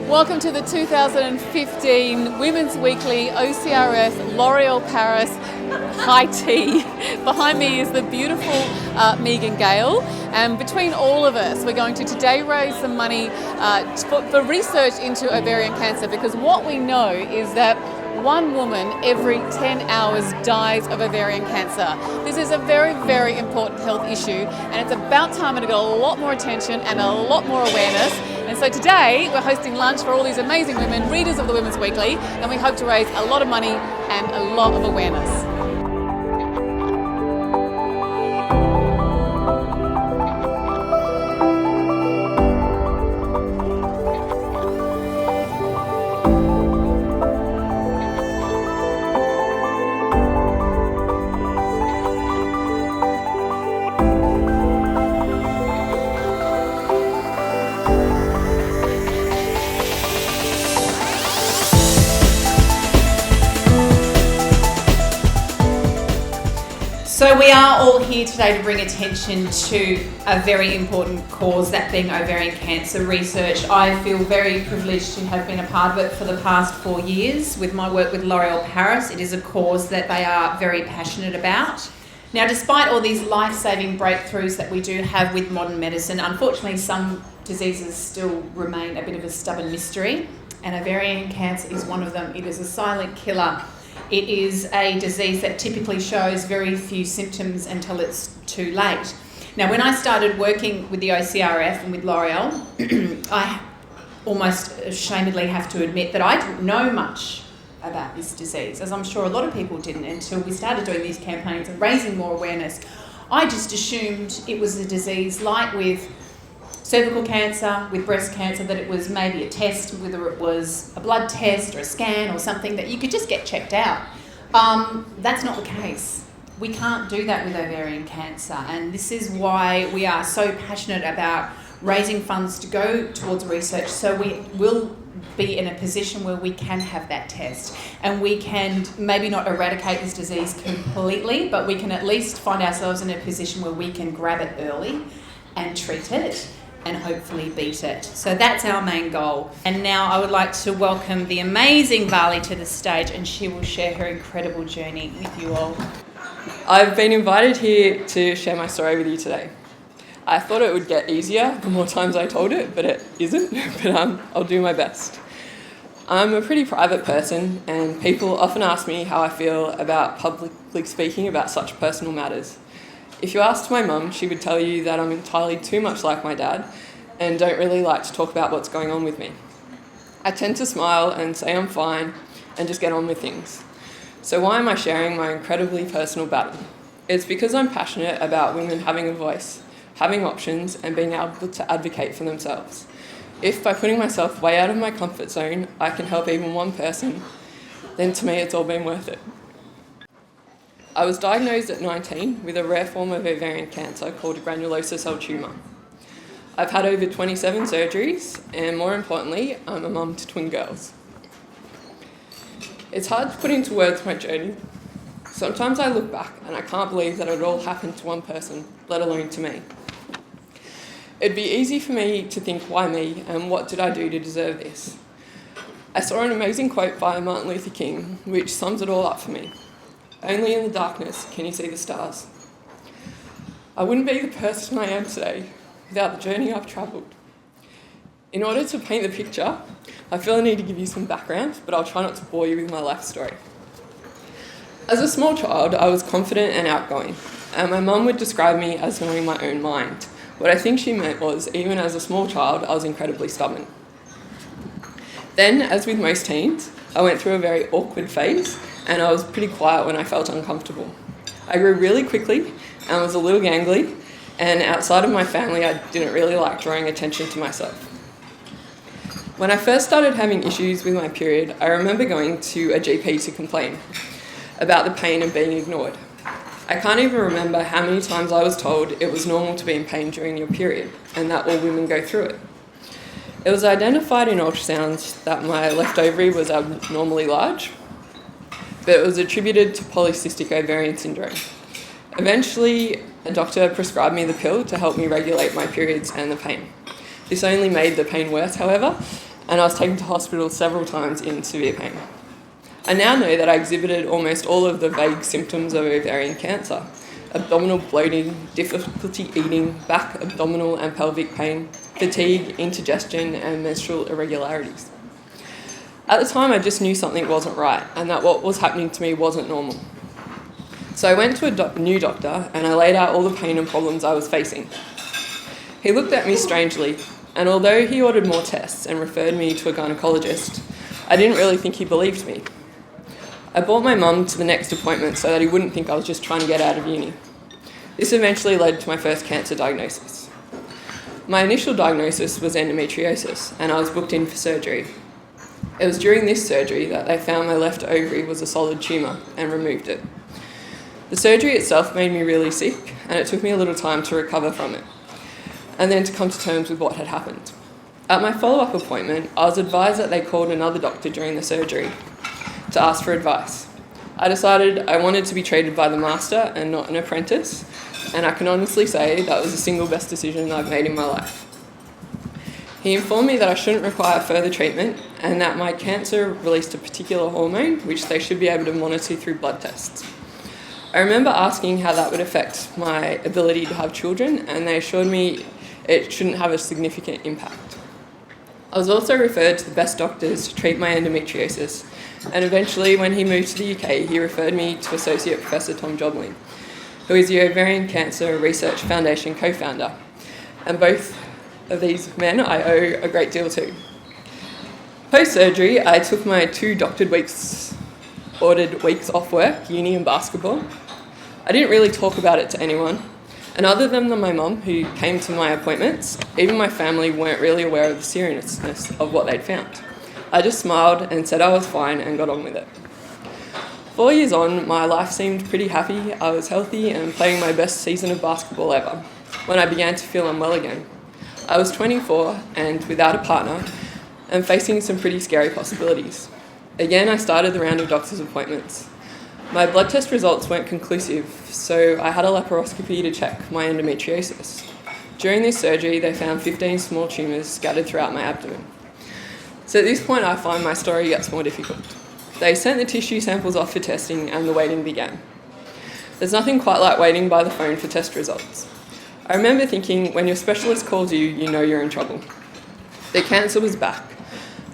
Welcome to the 2015 Women's Weekly OCRF L'Oreal Paris High Tea. Behind me is the beautiful Megan Gale, and between all of us we're going to today raise some money for research into ovarian cancer, because what we know is that one woman every 10 hours dies of ovarian cancer. This is a very, very important health issue, and it's about time it got a lot more attention and a lot more awareness. And so today we're hosting lunch for all these amazing women, readers of the Women's Weekly, and we hope to raise a lot of money and a lot of awareness. So we are all here today to bring attention to a very important cause, that being ovarian cancer research. I feel very privileged to have been a part of it for the past 4 years with my work with L'Oreal Paris. It is a cause that they are very passionate about. Now, despite all these life-saving breakthroughs that we do have with modern medicine, unfortunately some diseases still remain a bit of a stubborn mystery, and ovarian cancer is one of them. It is a silent killer. It is a disease that typically shows very few symptoms until it's too late. Now, when I started working with the OCRF and with L'Oreal, I almost ashamedly have to admit that I didn't know much about this disease, as I'm sure a lot of people didn't, until we started doing these campaigns and raising more awareness. I just assumed it was a disease like with cervical cancer, with breast cancer, that it was maybe a test, whether it was a blood test or a scan or something that you could just get checked out. That's not the case. We can't do that with ovarian cancer, and this is why we are so passionate about raising funds to go towards research, so we will be in a position where we can have that test, and we can maybe not eradicate this disease completely, but we can at least find ourselves in a position where we can grab it early and treat it and hopefully beat it. So that's our main goal. And now I would like to welcome the amazing Vali to the stage, and she will share her incredible journey with you all. I've been invited here to share my story with you today. I thought it would get easier the more times I told it, but it isn't, but I'll do my best. I'm a pretty private person, and people often ask me how I feel about publicly speaking about such personal matters. If you asked my mum, she would tell you that I'm entirely too much like my dad and don't really like to talk about what's going on with me. I tend to smile and say I'm fine and just get on with things. So why am I sharing my incredibly personal battle? It's because I'm passionate about women having a voice, having options, and being able to advocate for themselves. If by putting myself way out of my comfort zone, I can help even one person, then to me it's all been worth it. I was diagnosed at 19 with a rare form of ovarian cancer called a granulosa cell tumour. I've had over 27 surgeries, and more importantly, I'm a mum to twin girls. It's hard to put into words my journey. Sometimes I look back and I can't believe that it all happened to one person, let alone to me. It'd be easy for me to think, why me, and what did I do to deserve this? I saw an amazing quote by Martin Luther King, which sums it all up for me. Only in the darkness can you see the stars. I wouldn't be the person I am today without the journey I've travelled. In order to paint the picture, I feel I need to give you some background, but I'll try not to bore you with my life story. As a small child, I was confident and outgoing, and my mum would describe me as knowing my own mind. What I think she meant was, even as a small child, I was incredibly stubborn. Then, as with most teens, I went through a very awkward phase, and I was pretty quiet when I felt uncomfortable. I grew really quickly and was a little gangly, and outside of my family I didn't really like drawing attention to myself. When I first started having issues with my period, I remember going to a GP to complain about the pain and being ignored. I can't even remember how many times I was told it was normal to be in pain during your period and that all women go through it. It was identified in ultrasounds that my left ovary was abnormally large, but it was attributed to polycystic ovarian syndrome. Eventually, a doctor prescribed me the pill to help me regulate my periods and the pain. This only made the pain worse, however, and I was taken to hospital several times in severe pain. I now know that I exhibited almost all of the vague symptoms of ovarian cancer: abdominal bloating, difficulty eating, back, abdominal and pelvic pain, fatigue, indigestion, and menstrual irregularities. At the time, I just knew something wasn't right and that what was happening to me wasn't normal. So I went to a new doctor and I laid out all the pain and problems I was facing. He looked at me strangely, and although he ordered more tests and referred me to a gynecologist, I didn't really think he believed me. I brought my mum to the next appointment so that he wouldn't think I was just trying to get out of uni. This eventually led to my first cancer diagnosis. My initial diagnosis was endometriosis, and I was booked in for surgery. It was during this surgery that they found my left ovary was a solid tumour and removed it. The surgery itself made me really sick, and it took me a little time to recover from it, and then to come to terms with what had happened. At my follow-up appointment, I was advised that they called another doctor during the surgery to ask for advice. I decided I wanted to be treated by the master and not an apprentice, and I can honestly say that was the single best decision I've made in my life. He informed me that I shouldn't require further treatment and that my cancer released a particular hormone which they should be able to monitor through blood tests. I remember asking how that would affect my ability to have children, and they assured me it shouldn't have a significant impact. I was also referred to the best doctors to treat my endometriosis, and eventually, when he moved to the UK, he referred me to Associate Professor Tom Jobling, who is the Ovarian Cancer Research Foundation co-founder, and both of these men I owe a great deal to. Post-surgery, I took my 2 ordered weeks off work, uni and basketball. I didn't really talk about it to anyone, and other than my mum, who came to my appointments, even my family weren't really aware of the seriousness of what they'd found. I just smiled and said I was fine and got on with it. 4 years on, my life seemed pretty happy. I was healthy and playing my best season of basketball ever when I began to feel unwell again. I was 24 and without a partner and facing some pretty scary possibilities. Again, I started the round of doctor's appointments. My blood test results weren't conclusive, so I had a laparoscopy to check my endometriosis. During this surgery, they found 15 small tumours scattered throughout my abdomen. So at this point, I find my story gets more difficult. They sent the tissue samples off for testing and the waiting began. There's nothing quite like waiting by the phone for test results. I remember thinking, when your specialist calls you, you know you're in trouble. The cancer was back.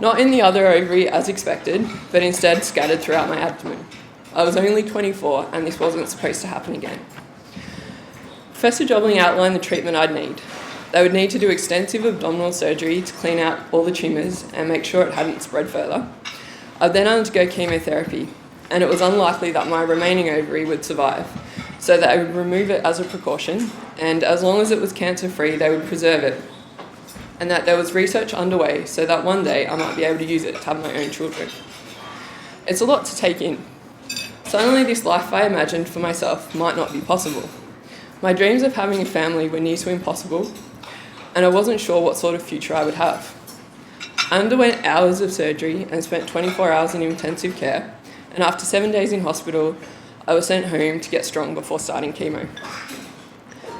Not in the other ovary as expected, but instead scattered throughout my abdomen. I was only 24 and this wasn't supposed to happen again. Professor Jobling outlined the treatment I'd need. They would need to do extensive abdominal surgery to clean out all the tumours and make sure it hadn't spread further. I'd then undergo chemotherapy, and it was unlikely that my remaining ovary would survive, so that I would remove it as a precaution, and as long as it was cancer-free, they would preserve it, and that there was research underway so that one day I might be able to use it to have my own children. It's a lot to take in. Suddenly this life I imagined for myself might not be possible. My dreams of having a family were near to impossible, and I wasn't sure what sort of future I would have. I underwent hours of surgery and spent 24 hours in intensive care, and after 7 days in hospital, I was sent home to get strong before starting chemo.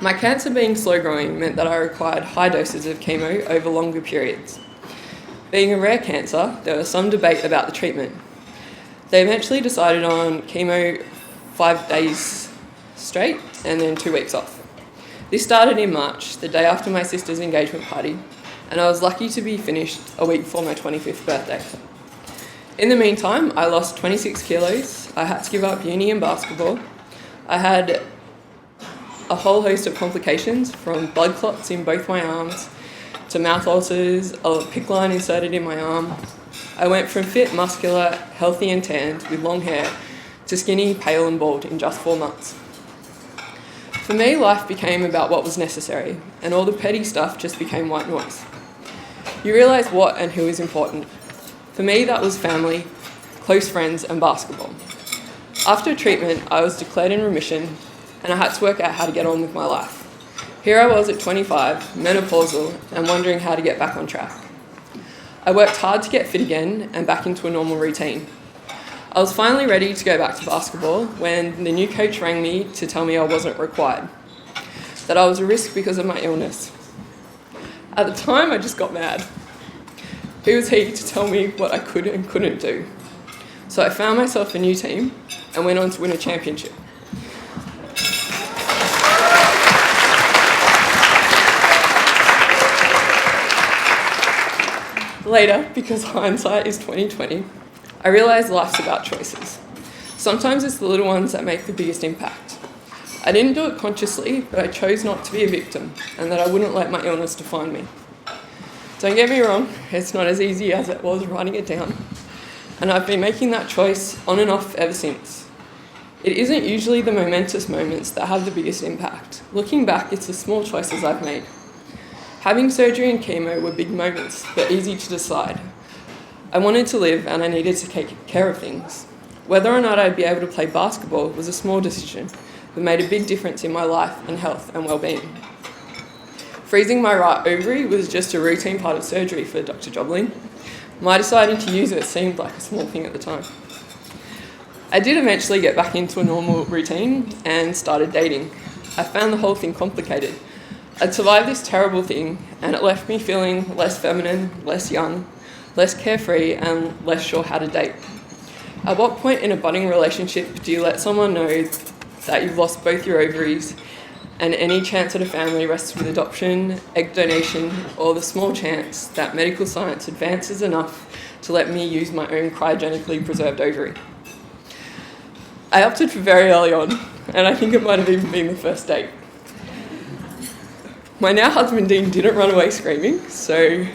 My cancer being slow growing meant that I required high doses of chemo over longer periods. Being a rare cancer, there was some debate about the treatment. They eventually decided on chemo 5 days straight and then 2 weeks off. This started in March, the day after my sister's engagement party, and I was lucky to be finished a week before my 25th birthday. In the meantime, I lost 26 kilos, I had to give up uni and basketball, I had a whole host of complications from blood clots in both my arms to mouth ulcers, a PICC line inserted in my arm. I went from fit, muscular, healthy and tanned with long hair to skinny, pale and bald in just 4 months. For me, life became about what was necessary, and all the petty stuff just became white noise. You realise what and who is important. For me, that was family, close friends and basketball. After treatment, I was declared in remission, and I had to work out how to get on with my life. Here I was at 25, menopausal, and wondering how to get back on track. I worked hard to get fit again and back into a normal routine. I was finally ready to go back to basketball when the new coach rang me to tell me I wasn't required, that I was a risk because of my illness. At the time, I just got mad. Who was he to tell me what I could and couldn't do? So I found myself a new team and went on to win a championship. Later, because hindsight is 20/20, I realised life's about choices. Sometimes it's the little ones that make the biggest impact. I didn't do it consciously, but I chose not to be a victim and that I wouldn't let my illness define me. Don't get me wrong, it's not as easy as it was writing it down, and I've been making that choice on and off ever since. It isn't usually the momentous moments that have the biggest impact. Looking back, it's the small choices I've made. Having surgery and chemo were big moments, but easy to decide. I wanted to live and I needed to take care of things. Whether or not I'd be able to play basketball was a small decision, but made a big difference in my life and health and well-being. Freezing my right ovary was just a routine part of surgery for Dr. Jobling. My deciding to use it seemed like a small thing at the time. I did eventually get back into a normal routine and started dating. I found the whole thing complicated. I'd survived this terrible thing and it left me feeling less feminine, less young, less carefree and less sure how to date. At what point in a budding relationship do you let someone know that you've lost both your ovaries and any chance at a family rests with adoption, egg donation, or the small chance that medical science advances enough to let me use my own cryogenically preserved ovary? I opted for very early on, and I think it might have even been the first date. My now husband Dean didn't run away screaming, so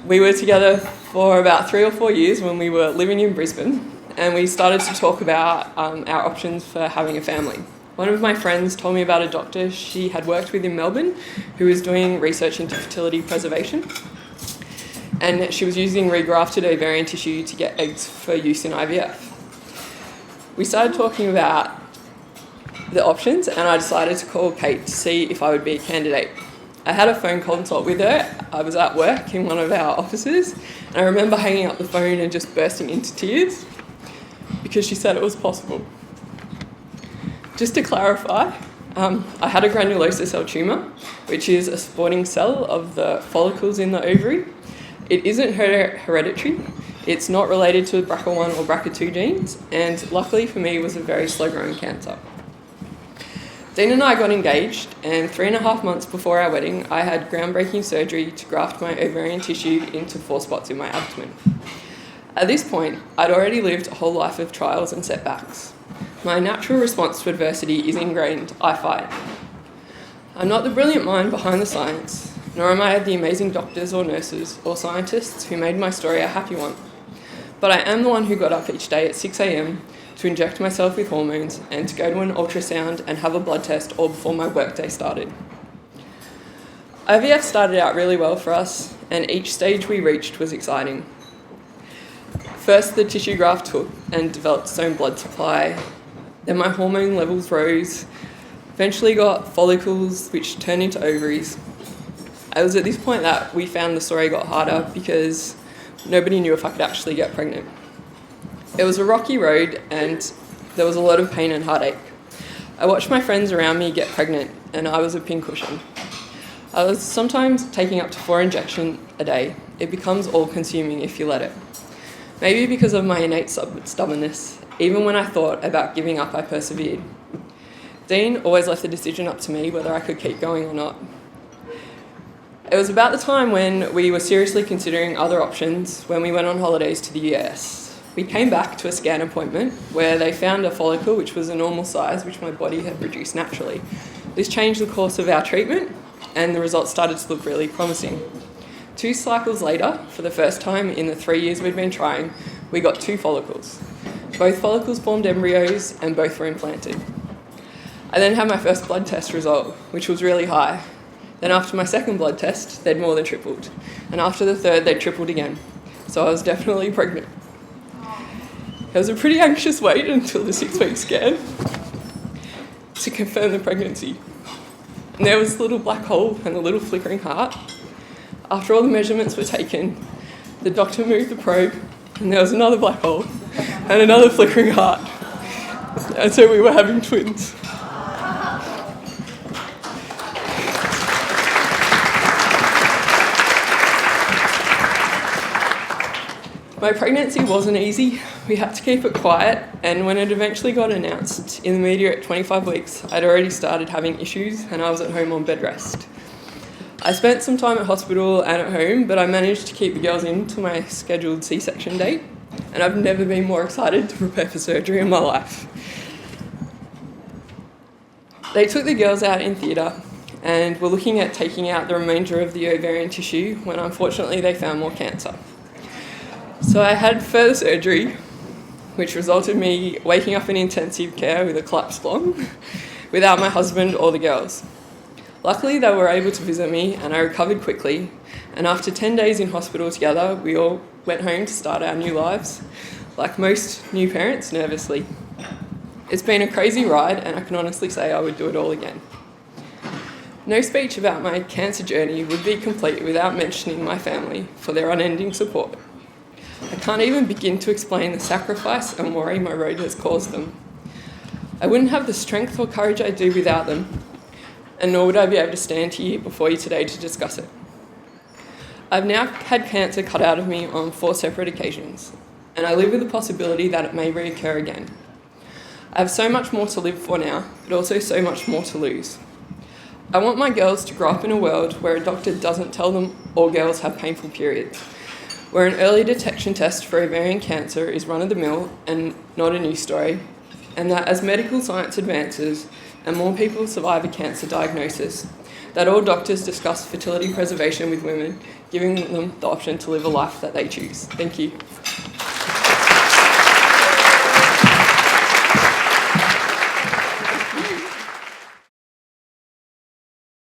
we were together for about 3 or 4 years when we were living in Brisbane, and we started to talk about our options for having a family. One of my friends told me about a doctor she had worked with in Melbourne who was doing research into fertility preservation, and she was using regrafted ovarian tissue to get eggs for use in IVF. We started talking about the options and I decided to call Kate to see if I would be a candidate. I had a phone consult with her. I was at work in one of our offices and I remember hanging up the phone and just bursting into tears because she said it was possible. Just to clarify, I had a granulosa cell tumour, which is a spawning cell of the follicles in the ovary. It isn't hereditary. It's not related to BRCA1 or BRCA2 genes, and luckily for me, it was a very slow-growing cancer. Dean and I got engaged, and 3.5 months before our wedding, I had groundbreaking surgery to graft my ovarian tissue into 4 spots in my abdomen. At this point, I'd already lived a whole life of trials and setbacks. My natural response to adversity is ingrained: I fight. I'm not the brilliant mind behind the science, nor am I the amazing doctors or nurses or scientists who made my story a happy one. But I am the one who got up each day at 6 a.m. to inject myself with hormones and to go to an ultrasound and have a blood test all before my workday started. IVF started out really well for us, and each stage we reached was exciting. First, the tissue graft took and developed its own blood supply. Then my hormone levels rose, eventually got follicles which turned into ovaries. It was at this point that we found the story got harder because nobody knew if I could actually get pregnant. It was a rocky road and there was a lot of pain and heartache. I watched my friends around me get pregnant and I was a pincushion. I was sometimes taking up to 4 injections a day. It becomes all-consuming if you let it. Maybe because of my innate stubbornness, even when I thought about giving up, I persevered. Dean always left the decision up to me whether I could keep going or not. It was about the time when we were seriously considering other options when we went on holidays to the US. We came back to a scan appointment where they found a follicle which was a normal size, which my body had produced naturally. This changed the course of our treatment and the results started to look really promising. 2 cycles later, for the first time in the 3 years we'd been trying, we got 2 follicles. Both follicles formed embryos and both were implanted. I then had my first blood test result, which was really high. Then after my second blood test, they'd more than tripled. And after the third, they'd tripled again. So I was definitely pregnant. It was a pretty anxious wait until the 6-week scan to confirm the pregnancy. And there was a little black hole and a little flickering heart. After all the measurements were taken, the doctor moved the probe and there was another black hole and another flickering heart. And so we were having twins. My pregnancy wasn't easy. We had to keep it quiet, and when it eventually got announced in the media at 25 weeks, I'd already started having issues and I was at home on bed rest. I spent some time at hospital and at home, but I managed to keep the girls in to my scheduled C-section date, and I've never been more excited to prepare for surgery in my life. They took the girls out in theatre and were looking at taking out the remainder of the ovarian tissue when unfortunately they found more cancer. So I had further surgery, which resulted in me waking up in intensive care with a collapsed lung without my husband or the girls. Luckily, they were able to visit me and I recovered quickly, and after 10 days in hospital together, we all went home to start our new lives, like most new parents, nervously. It's been a crazy ride, and I can honestly say I would do it all again. No speech about my cancer journey would be complete without mentioning my family for their unending support. I can't even begin to explain the sacrifice and worry my road has caused them. I wouldn't have the strength or courage I do without them, and nor would I be able to stand here before you today to discuss it. I've now had cancer cut out of me on 4 separate occasions, and I live with the possibility that it may reoccur again. I have so much more to live for now, but also so much more to lose. I want my girls to grow up in a world where a doctor doesn't tell them all girls have painful periods, where an early detection test for ovarian cancer is run-of-the-mill and not a news story, and that as medical science advances and more people survive a cancer diagnosis, that all doctors discuss fertility preservation with women, giving them the option to live a life that they choose. Thank you.